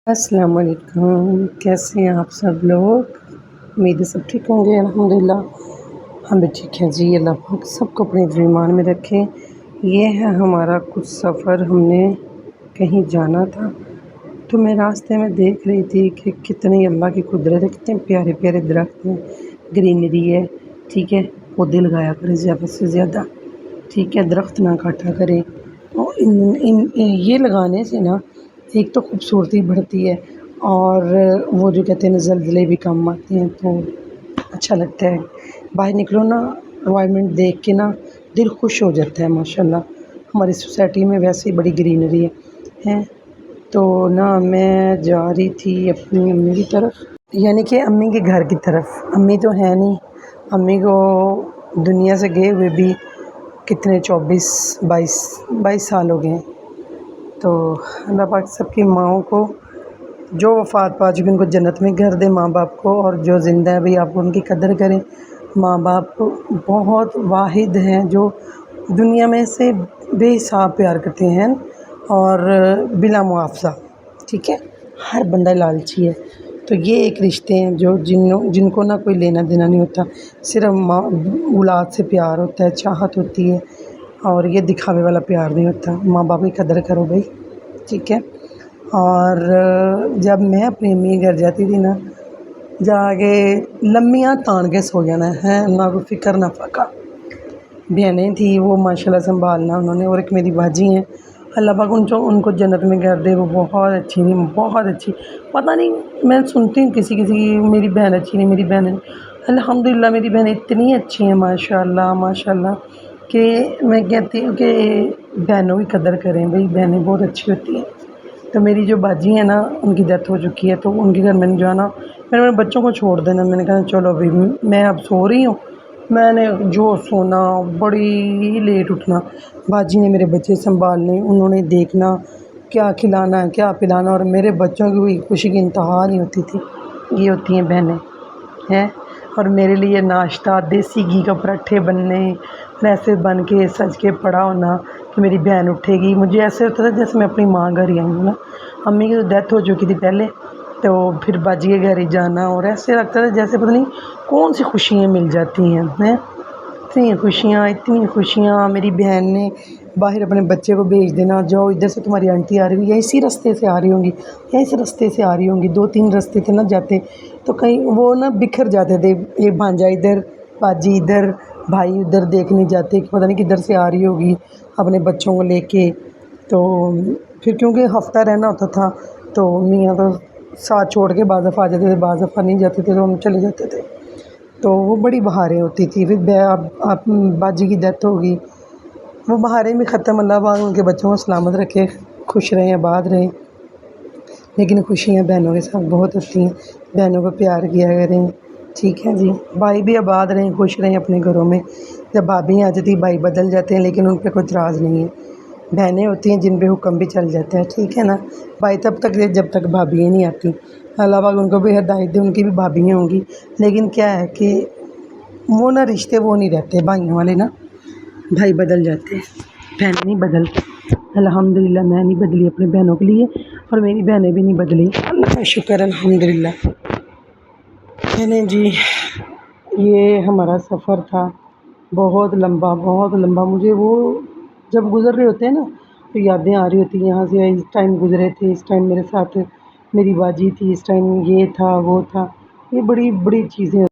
السلام علیکم، کیسے ہیں آپ سب لوگ؟ امید ہے سب ٹھیک ہوں گے الحمدللہ۔ ہم بھی ٹھیک ہیں جی، اللہ پاک سب کو اپنے ایمان میں رکھیں۔ یہ ہے ہمارا کچھ سفر، ہم نے کہیں جانا تھا تو میں راستے میں دیکھ رہی تھی کہ کتنی اللہ کی قدرت ہے، کتنے پیارے پیارے درخت ہیں، گرینری ہے، ٹھیک ہے۔ پودے لگایا کریں زیادہ سے زیادہ، ٹھیک ہے، درخت نہ کاٹا کریں۔ اور یہ لگانے سے نا ایک تو خوبصورتی بڑھتی ہے، اور وہ جو کہتے ہیں زلزلے بھی کم آتے ہیں، تو اچھا لگتا ہے۔ باہر نکلو نا، انوائرمنٹ دیکھ کے نا دل خوش ہو جاتا ہے ماشاءاللہ۔ ہماری سوسائٹی میں ویسے ہی بڑی گرینری ہے۔ تو نا میں جا رہی تھی اپنی امی کی طرف، یعنی کہ امی کے گھر کی طرف۔ امی تو ہے نہیں، امی کو دنیا سے گئے ہوئے بھی کتنے 22 سال ہو گئے ہیں۔ تو اللہ پاک سب کی ماؤں کو جو وفات پا چکی ان کو جنت میں گھر دے، ماں باپ کو، اور جو زندہ ہے بھی آپ ان کی قدر کریں۔ ماں باپ بہت واحد ہیں جو دنیا میں سے بے حساب پیار کرتے ہیں اور بلا معاوضہ، ٹھیک ہے۔ ہر بندہ لالچی ہے، تو یہ ایک رشتے ہیں جو جن کو نہ کوئی لینا دینا نہیں ہوتا، صرف ماں اولاد سے پیار ہوتا ہے، چاہت ہوتی ہے، اور یہ دکھاوے والا پیار نہیں ہوتا۔ ماں باپ کی قدر کرو بھائی، ٹھیک ہے۔ اور جب میں اپنی امی کے گھر جاتی تھی نا، جا کے لمبیاں تان کے سو جانا ہے، نہ کوئی فکر نہ فاقہ۔ بہنیں تھیں وہ ماشاءاللہ سنبھالنا انہوں نے، اور ایک میری باجی ہیں، اللہ پاک ان کو جنت میں گھر دے۔ وہ بہت اچھی تھیں، بہت اچھی۔ پتہ نہیں، میں سنتی ہوں کسی کی میری بہن اچھی نہیں، میری بہن، الحمدللہ میری بہنیں اتنی اچھی ہیں ماشاءاللہ ماشاءاللہ، کہ میں کہتی ہوں کہ بہنوں کی قدر کریں بھائی، بہنیں بہت اچھی ہوتی ہیں۔ تو میری جو باجی ہیں نا، ان کی ڈیتھ ہو چکی ہے، تو ان کے گھر میں نے جانا، میں نے میرے بچوں کو چھوڑ دینا، میں نے کہا چلو ابھی میں اب سو رہی ہوں۔ میں نے جو سونا، بڑی ہی لیٹ اٹھنا، باجی نے میرے بچے سنبھالنے، انہوں نے دیکھنا کیا کھلانا ہے کیا پلانا، اور میرے بچوں کی ہوئی خوشی کی انتہا نہیں ہوتی تھی۔ یہ ہوتی ہیں بہنیں ہیں۔ اور میرے لیے ناشتہ، دیسی گھی کا پراٹھے بننے، ایسے بن کے سج کے پڑا ہونا کہ میری بہن اٹھے گی، مجھے ایسے ہوتا تھا جیسے میں اپنی ماں گھر ہی آئی ہوں نا۔ امی کی تو ڈیتھ ہو چکی تھی پہلے، تو پھر باجی کے گھر ہی جانا، اور ایسے لگتا تھا جیسے پتہ نہیں کون سی خوشیاں مل جاتی ہیں۔ اتنی خوشیاں میری بہن نے باہر اپنے بچے کو بھیج دینا، جاؤ ادھر سے تمہاری آنٹی آ رہی ہوئی ہے، اسی رستے سے آ رہی ہوں گی، یا اس رستے سے آ رہی ہوں گی۔ 2-3 رستے تھے نہ جاتے، تو کہیں وہ نا بکھر جاتے تھے، یہ بھانجا ادھر، باجی ادھر، بھائی ادھر، دیکھنے جاتے کہ پتہ نہیں کدھر سے آ رہی ہوگی اپنے بچوں کو لے کے۔ تو پھر کیونکہ ہفتہ رہنا ہوتا تھا، تو میاں تو ساتھ چھوڑ کے بعض دفعہ آ جاتے تھے، بعض دفعہ نہیں جاتے تھے، تو ہم چلے جاتے تھے۔ تو وہ بڑی بہاریں ہوتی تھی۔ پھر اب باجی کی ڈیتھ ہو گئی، وہ بہاریں بھی ختم، اللہ پاک ان کے بچوں کو سلامت رکھے، خوش رہیں آباد رہیں۔ لیکن خوشیاں بہنوں کے ساتھ بہت ہوتی ہیں، بہنوں کو پیار کیا کریں، ٹھیک ہے جی۔ بھائی بھی آباد رہیں، خوش رہیں اپنے گھروں میں۔ جب بھابھی آ جاتی بھائی بدل جاتے ہیں، لیکن ان پہ کوئی اعتراض نہیں ہے۔ بہنیں ہوتی ہیں جن پہ حکم بھی چل جاتا ہے، ٹھیک ہے نا۔ بھائی تب تک جب تک بھابھیاں نہیں آتی، اللہ پاک ان کو بھی ہدایت دے، ان کی بھی بھابھیاں ہوں گی۔ لیکن کیا ہے کہ وہ نا رشتے وہ نہیں رہتے بھائیوں والے نا، بھائی بدل جاتے ہیں، بہنیں نہیں بدلتی۔ الحمدللہ میں نہیں بدلی اپنے بہنوں کے لیے، اور میری بہنیں بھی نہیں بدلی، اللہ کا شکر الحمدللہ۔ بہنیں جی، یہ ہمارا سفر تھا بہت لمبا بہت لمبا۔ مجھے وہ جب گزر رہے ہوتے ہیں نا، تو یادیں آ رہی ہوتی ہیں، یہاں سے اس ٹائم گزرے تھے، اس ٹائم میرے ساتھ میری باجی تھی، اس ٹائم یہ تھا وہ تھا، یہ بڑی بڑی چیزیں